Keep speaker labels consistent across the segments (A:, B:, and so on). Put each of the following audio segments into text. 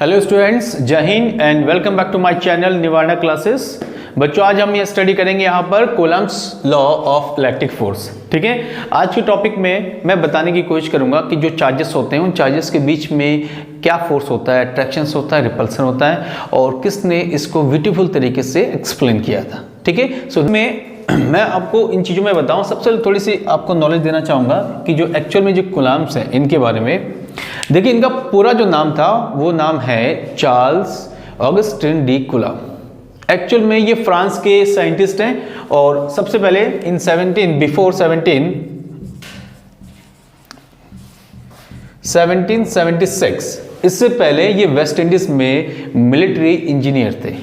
A: Hello students, जय हिंद and welcome back to my channel Nivarana classes. बच्चों, आज हम ये स्टडी करेंगे यहाँ पर Coulomb's law of electric force. ठीक है, आज के टॉपिक में मैं बताने की कोशिश करूंगा कि जो चार्जेस होते हैं उन चार्जेस के बीच में क्या फोर्स होता है, अट्रैक्शन होता है, रिपल्सन होता है और किसने इसको ब्यूटीफुल तरीके से एक्सप्लेन किया था। ठीक है, सो मैं आपको इन चीज़ों में बताऊँ। सबसे थोड़ी सी आपको नॉलेज देना चाहूँगा कि जो एक्चुअल में जो कूलम्ब्स हैं इनके बारे में। देखिए, इनका पूरा जो नाम था वो नाम है Charles Augustin de coulomb. Actual में ये फ्रांस के साइंटिस्ट हैं और सबसे पहले इन 1776 इससे पहले ये वेस्ट इंडीज में मिलिट्री इंजीनियर थे।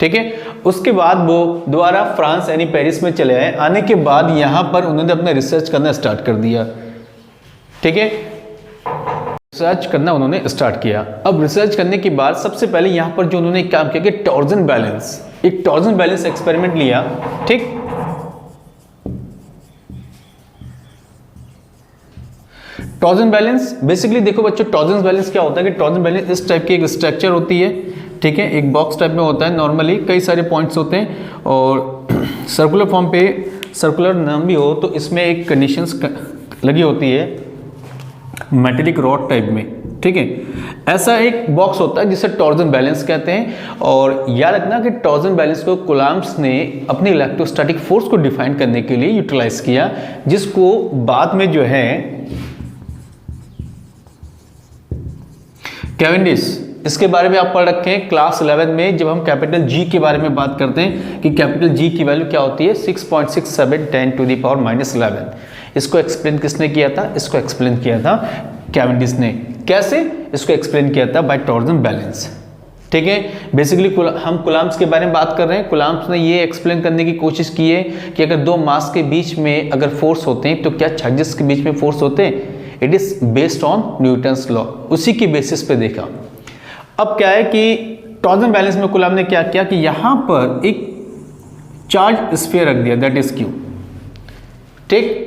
A: ठीक है, उसके बाद वो दोबारा फ्रांस यानी पेरिस में चले आए। आने के बाद यहाँ पर उन्होंने अपना रिसर्च करना स्टार्ट कर दिया। ठीक है, रिसर्च करना उन्होंने स्टार्ट किया। अब रिसर्च करने के बाद सबसे पहले यहाँ पर जो उन्होंने काम किया कि टॉर्जन बैलेंस, एक टॉर्जन बैलेंस एक्सपेरिमेंट लिया। ठीक, टॉर्जन बैलेंस बेसिकली देखो बच्चों, टॉर्जन बैलेंस क्या होता है कि टॉर्जन बैलेंस इस टाइप की एक स्ट्रक्चर होती है। ठीक है, एक बॉक्स टाइप में होता है। नॉर्मली कई सारे पॉइंट्स होते हैं और सर्कुलर फॉर्म पे, सर्कुलर नाम भी हो तो इसमें एक कंडीशंस लगी होती है मेटेलिक रॉड टाइप में। ठीक है, ऐसा एक बॉक्स होता है जिसे टॉर्जन बैलेंस कहते हैं। और याद रखना कि टॉर्जन बैलेंस को कूलम्ब्स ने अपनी इलेक्ट्रोस्टैटिक फोर्स को डिफाइन करने के लिए यूटिलाइज किया, जिसको बाद में जो है कैवेंडिश, इसके बारे में आप पढ़ रखे हैं क्लास 11 में जब हम कैपिटल जी के बारे में बात करते हैं कि कैपिटल जी की वैल्यू क्या होती है 6.67 10 to the power -11। इसको एक्सप्लेन किसने किया था? इसको एक्सप्लेन किया था कैवेंडिश ने। कैसे इसको एक्सप्लेन किया था? By torsion balance. ठीक है, बेसिकली हम कूलम्ब्स के बारे में बात कर रहे हैं। कूलम्ब्स ने ये एक्सप्लेन करने की कोशिश की है कि अगर दो मास के बीच में अगर फोर्स होते हैं तो क्या चार्जेस के बीच में फोर्स होते हैं। It is based on Newton's law, उसी की बेसिस पे देखा। अब क्या है कि टॉर्जन बैलेंस में कूलम्ब ने क्या किया कि यहां पर एक चार्ज स्फीयर रख दिया, दैट इज क्यू। ठीक,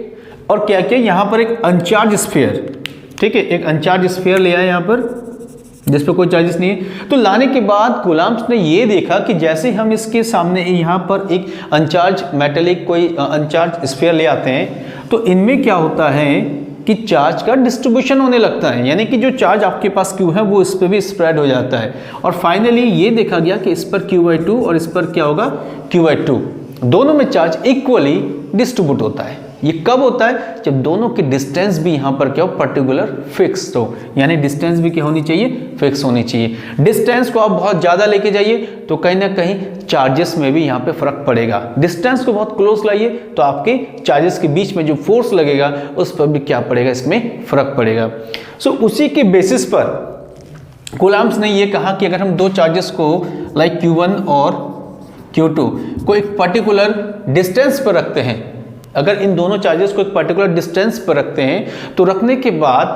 A: और क्या किया यहां पर एक अनचार्ज स्फीयर। ठीक है, एक अनचार्ज स्फीयर ले आया यहां पर जिस पर कोई चार्जेस नहीं है। तो लाने के बाद कूलम्ब्स ने ये देखा कि जैसे हम इसके सामने यहां पर एक अनचार्ज मेटेलिक कोई अनचार्ज स्फीयर ले आते हैं तो इनमें क्या होता है कि चार्ज का डिस्ट्रीब्यूशन होने लगता है, यानी कि जो चार्ज आपके पास Q है वो इस पर भी स्प्रेड हो जाता है। और फाइनली ये देखा गया कि इस पर Q/2 और इस पर क्या होगा Q/2, दोनों में चार्ज इक्वली डिस्ट्रीब्यूट होता है। ये कब होता है? जब दोनों की डिस्टेंस भी यहाँ पर क्या हो, पर्टिकुलर फिक्स हो, यानी डिस्टेंस भी क्या होनी चाहिए, फिक्स होनी चाहिए। डिस्टेंस को आप बहुत ज़्यादा लेके जाइए तो कहीं ना कहीं चार्जेस में भी यहाँ पे फर्क पड़ेगा। डिस्टेंस को बहुत क्लोज लाइए तो आपके चार्जेस के बीच में जो फोर्स लगेगा उस पर भी क्या पड़ेगा, इसमें फर्क पड़ेगा। सो उसी के बेसिस पर कूलम्ब्स ने ये कहा कि अगर हम दो चार्जेस को लाइक Q1 और Q2 को एक पर्टिकुलर डिस्टेंस पर रखते हैं, अगर इन दोनों चार्जेस को एक पर्टिकुलर डिस्टेंस पर रखते हैं तो रखने के बाद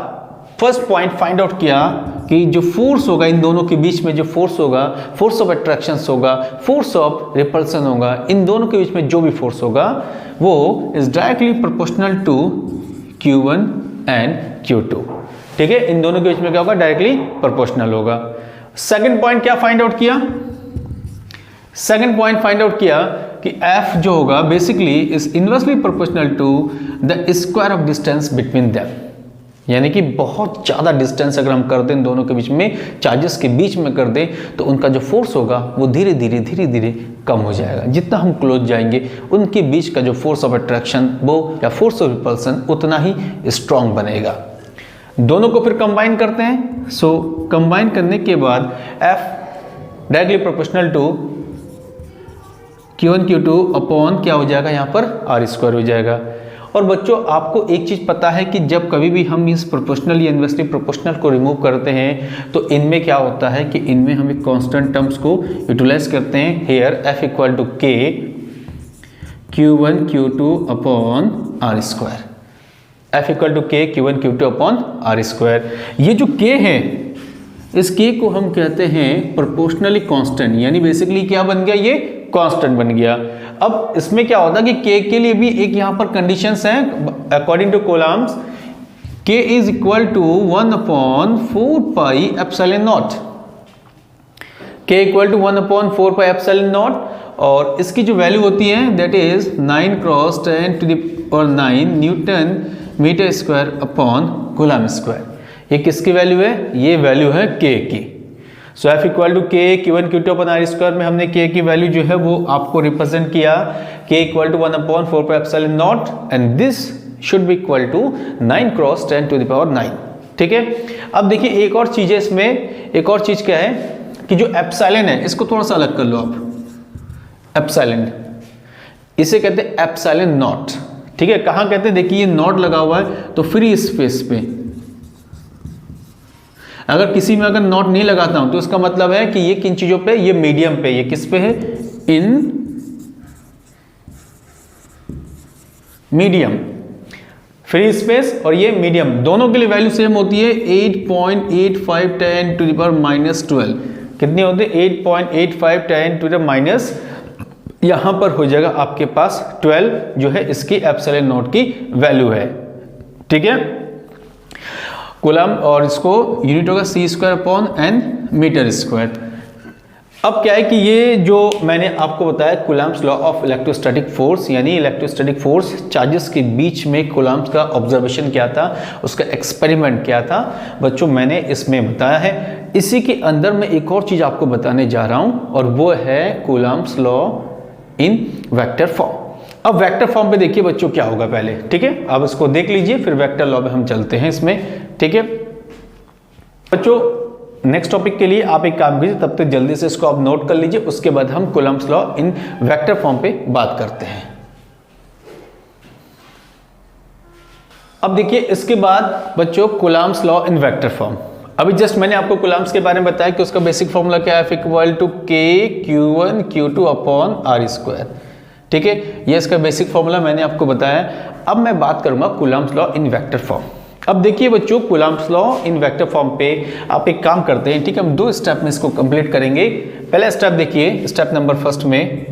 A: फर्स्ट पॉइंट फाइंड आउट किया कि जो फोर्स होगा इन दोनों के बीच में, जो फोर्स होगा, फोर्स ऑफ अट्रैक्शन होगा, फोर्स ऑफ रिपल्सन होगा, इन दोनों के बीच में जो भी फोर्स होगा वो is directly proportional to Q1 and Q2। ठीक है, इन दोनों के बीच में क्या होगा, डायरेक्टली प्रोपोर्शनल होगा। सेकंड पॉइंट क्या फाइंड आउट किया? सेकंड पॉइंट फाइंड आउट किया कि F जो होगा basically is inversely proportional to the square of distance between them, यानी कि बहुत ज़्यादा डिस्टेंस अगर हम कर दें दोनों के बीच में, चार्जेस के बीच में कर दें तो उनका जो फोर्स होगा वो धीरे धीरे कम हो जाएगा। जितना हम क्लोज जाएंगे उनके बीच का जो फोर्स ऑफ अट्रैक्शन वो या फोर्स ऑफ रिपल्सन उतना ही स्ट्रॉन्ग बनेगा। दोनों को फिर कंबाइन करते हैं। सो कंबाइन करने के बाद F directly proportional to Q1 Q2 upon क्या हो जाएगा, यहाँ पर R² हो जाएगा। और बच्चों, आपको एक चीज़ पता है कि जब कभी भी हम इस प्रोपोर्शनल या इन्वर्सली प्रोपोर्शनल को रिमूव करते हैं तो इनमें क्या होता है कि इनमें हम एक कांस्टेंट टर्म्स को यूटिलाइज करते हैं। Here F equal to K Q1 Q2 upon R²। F equal to K Q1 Q2 upon R²। ये जो K है, इस K को हम कहते हैं प्रोपोर्शनली कांस्टेंट, यानी बेसिकली क्या बन गया, ये कांस्टेंट बन गया। अब इसमें क्या होता है कि K के लिए भी एक यहाँ पर कंडीशंस हैं according to Coulomb's. K is equal to 1/4 pi epsilon naught. k equal to 1/4 pi epsilon naught, और इसकी जो वैल्यू होती है that is 9 cross 10 to the power 9 newton metre square upon coulomb square. ये किसकी वैल्यू है? ये वैल्यू है k की। So F equal to k Q1 Q2 upon R square में हमने k की वैल्यू जो है वो आपको रिप्रेजेंट किया, k equal to 1/4 pi epsilon naught and this should be equal to 9 cross 10 to the power 9। ठीक है, अब देखिए एक और चीज है इसमें, एक और चीज क्या है कि जो एप्सिलॉन है इसको थोड़ा सा अलग कर लो आप। एप्सिलॉन इसे कहते हैं एप्सिलॉन नॉट। ठीक है, कहां कहते हैं? देखिए ये नॉट लगा हुआ है तो फ्री स्पेस पे, अगर किसी में अगर नॉट नहीं लगाता हूं तो इसका मतलब है कि ये किन चीजों पे? ये मीडियम पे, ये किस पे है? इन मीडियम, फ्री स्पेस और ये मीडियम, दोनों के लिए वैल्यू सेम होती है 8.85 10 टू द पावर -12। कितनी होती है? 8.85 10 टू द माइनस, यहां पर हो जाएगा आपके पास 12 जो है इसकी एप्सिलॉन नॉट की वैल्यू है। ठीक है, कूलम, और इसको यूनिट होगा c square upon n metre square. अब क्या है कि ये जो मैंने आपको बताया Coulomb's law of electrostatic force, यानी इलेक्ट्रोस्टैटिक फोर्स चार्जेस के बीच में कूलम्स का ऑब्जर्वेशन क्या था, उसका एक्सपेरिमेंट क्या था, बच्चों मैंने इसमें बताया है। इसी के अंदर मैं एक और चीज आपको बताने जा रहा हूं और वो है Coulomb's law in vector form. अब वेक्टर फॉर्म पे देखिए बच्चों क्या होगा पहले। ठीक है, अब इसको देख लीजिए फिर वेक्टर लॉ में हम चलते हैं इसमें। ठीक है बच्चों, नेक्स्ट टॉपिक के लिए आप एक काम कीजिए, तब तक जल्दी से इसको आप नोट कर लीजिए, उसके बाद हम Coulomb's law in vector form पे बात करते हैं। अब देखिए इसके बाद बच्चों Coulomb's law in vector form. अभी जस्ट मैंने आपको कूलम्स के बारे में बताया कि उसका बेसिक फॉर्मूला क्या है, F equal to k Q1 Q2 upon R square. ठीक है, ये इसका बेसिक फॉर्मूला मैंने आपको बताया। अब मैं बात करूंगा Coulomb's law in vector form. अब देखिए बच्चों Coulomb's law in vector form पे आप एक काम करते हैं। ठीक है, हम दो स्टेप में इसको कंप्लीट करेंगे। पहला स्टेप देखिए, स्टेप नंबर फर्स्ट में,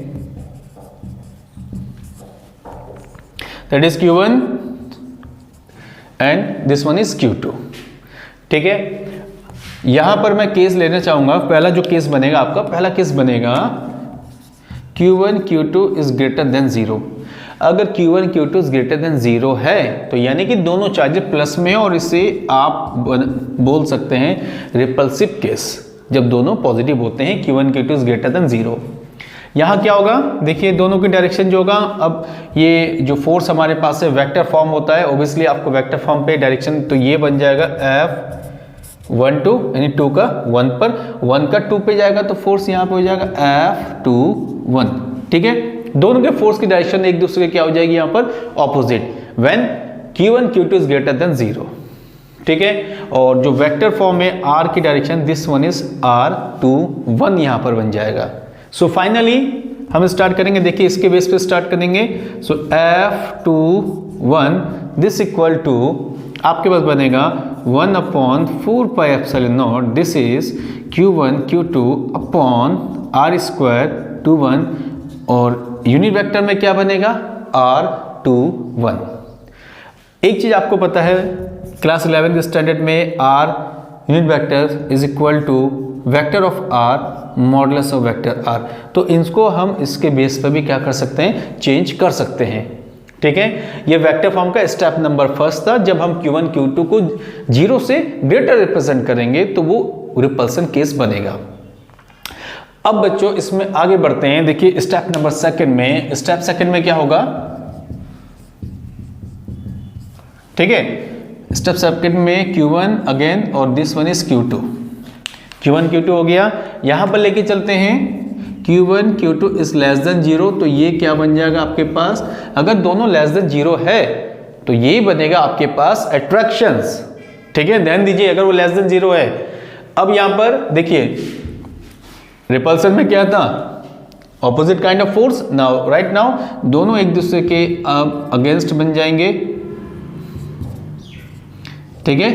A: that is Q1 and this one is Q2। ठीक है, यहां पर मैं केस लेना चाहूंगा। पहला जो केस बनेगा आपका, पहला केस बनेगा Q1 Q2 is greater than 0। अगर Q1 Q2 is greater than 0 है तो यानी कि दोनों चार्जेस प्लस में है, और इसे आप बोल सकते हैं रिपल्सिव केस, जब दोनों पॉजिटिव होते हैं Q1 Q2 is greater than 0। यहां क्या होगा देखिए, दोनों की डायरेक्शन जो होगा, अब ये जो फोर्स हमारे पास है वेक्टर फॉर्म होता है, ऑब्वियसली आपको वेक्टर फॉर्म पे डायरेक्शन तो ये बन जाएगा F1 2 यानी 2 का 1 पर, 1 का 2 पे जाएगा तो फोर्स यहाँ पे हो जाएगा F2 1। ठीक है, दोनों के फोर्स की डायरेक्शन एक दूसरे के क्या हो जाएगी यहाँ पर? Opposite, when Q1 Q2 is greater than 0। ठीक है, और जो वेक्टर फॉर्म है R की direction, this one is R2 1 यहाँ पर बन जाएगा। सो फाइनली हम स्टार्ट करेंगे, देखिए इसके बेस पे स्टार्ट करेंगे। सो F2 1 दिस इक्वल टू आपके पास बनेगा 1/4 pi epsilon not, this is Q1 Q2 upon R square 2 1, और यूनिट वेक्टर में क्या बनेगा? R2 1। एक चीज आपको पता है क्लास 11 के स्टैंडर्ड में R unit vector is equal to vector of R modulus of vector R। तो इनको हम इसके बेस पर भी क्या कर सकते हैं? चेंज कर सकते हैं। ठीक है, ये वेक्टर फॉर्म का स्टेप नंबर फर्स्ट था। जब हम Q1 Q2 को 0 से ग्रेटर रिप्रेजेंट करेंगे तो वो रिपल्सन केस बनेगा। अब बच्चों इसमें आगे बढ़ते हैं। देखिए स्टेप नंबर सेकंड में, स्टेप सेकंड में क्या होगा? ठीक है, स्टेप सेकंड में Q1 अगेन और this one is Q2। Q1 Q2 हो गया, यहां पर लेके चलते हैं Q1 Q2 is less than 0, तो ये क्या बन जाएगा आपके पास? अगर दोनों लेस देन 0 है तो ये बनेगा आपके पास अट्रैक्शंस। ठीक है, ध्यान दीजिए, अगर वो लेस देन 0 है। अब यहां पर देखिए रिपल्सन में क्या था? Opposite kind of force. Now right now दोनों एक दूसरे के अगेंस्ट बन जाएंगे। ठीक है,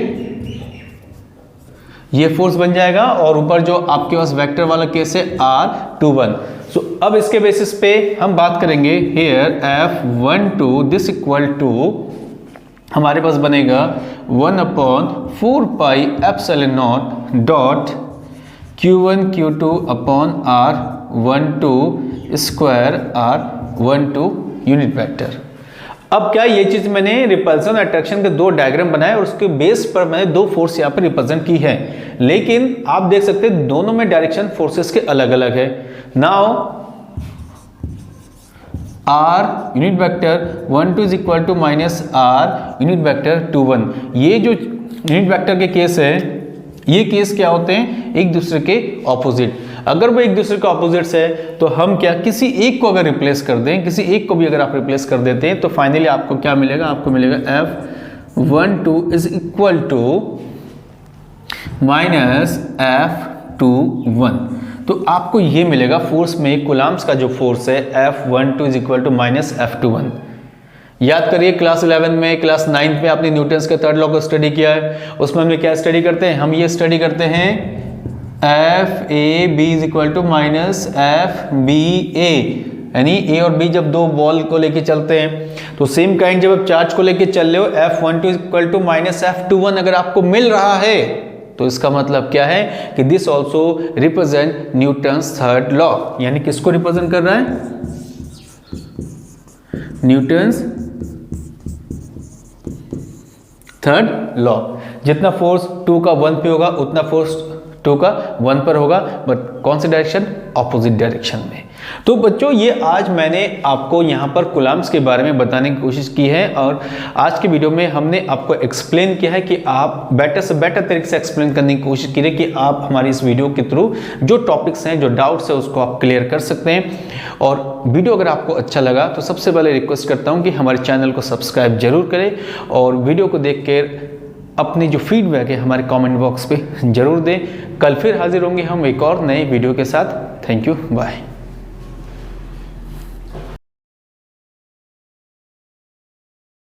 A: ये फोर्स बन जाएगा, और ऊपर जो आपके पास वेक्टर वाला केस है R2 1। सो अब इसके बेसिस पे हम बात करेंगे hair F1 2 this equal to हमारे पास बनेगा 1/4 pi epsilon not dot Q1 Q2 upon R12 square R12 unit vector. अब क्या ये चीज मैंने रिपल्सन और अट्रैक्शन के दो डायग्राम बनाए और उसके बेस पर मैंने दो फोर्स यहाँ पर रिप्रेजेंट की है, लेकिन आप देख सकते हैं दोनों में डायरेक्शन फोर्सेस के अलग अलग है। Now R unit vector 1 2 is equal to minus R unit vector 2 1। ये जो यूनिट वेक्टर के केस है, ये केस क्या होते हैं, एक दूसरे के ऑपोजिट। अगर वो एक दूसरे के ऑपोजिट्स है तो हम क्या किसी एक को अगर रिप्लेस कर दें, किसी एक को भी अगर आप रिप्लेस कर देते हैं तो फाइनली आपको क्या मिलेगा, आपको मिलेगा F12 is equal to minus F21। तो आपको ये मिलेगा फोर्स में कूलम्ब्स का जो फोर्स है F12 is equal to minus F21। याद करिए क्लास 11 में, क्लास 9 में आपने न्यूटन्स के थर्ड लॉ को स्टडी किया है। उसमें हम क्या स्टडी करते हैं, हम ये स्टडी करते हैं F A B is equal to minus F B A, यानी ए और बी जब दो बॉल को लेके चलते हैं तो सेम काइंड जब आप चार्ज को लेके चल रहे हो F12 is equal to minus F21 अगर आपको मिल रहा है तो इसका मतलब क्या है कि this also represent Newton's third law. यानी किसको रिप्रेजेंट कर रहा है, न्यूटन्स थर्ड लॉ। जितना फोर्स 2 का 1 पे होगा उतना फोर्स 2 का 1 पर होगा, बट कौन सी डायरेक्शन, ऑपोजिट डायरेक्शन में। तो बच्चों ये आज मैंने आपको यहाँ पर कूलम्ब्स के बारे में बताने की कोशिश की है और आज के वीडियो में हमने आपको एक्सप्लेन किया है कि आप बेटर से बेटर तरीके से एक्सप्लेन करने की कोशिश कीजिए कि आप हमारी इस वीडियो के थ्रू जो टॉपिक्स हैं, जो डाउट्स है उसको आप क्लियर कर सकते हैं। और वीडियो अगर आपको अच्छा लगा तो सबसे पहले रिक्वेस्ट करता हूँ कि हमारे चैनल को सब्सक्राइब जरूर करें और वीडियो को देख कर अपनी जो फीडबैक है हमारे कमेंट बॉक्स पे जरूर दें। कल फिर हाजिर होंगे हम एक और नए वीडियो के साथ। Thank you, bye.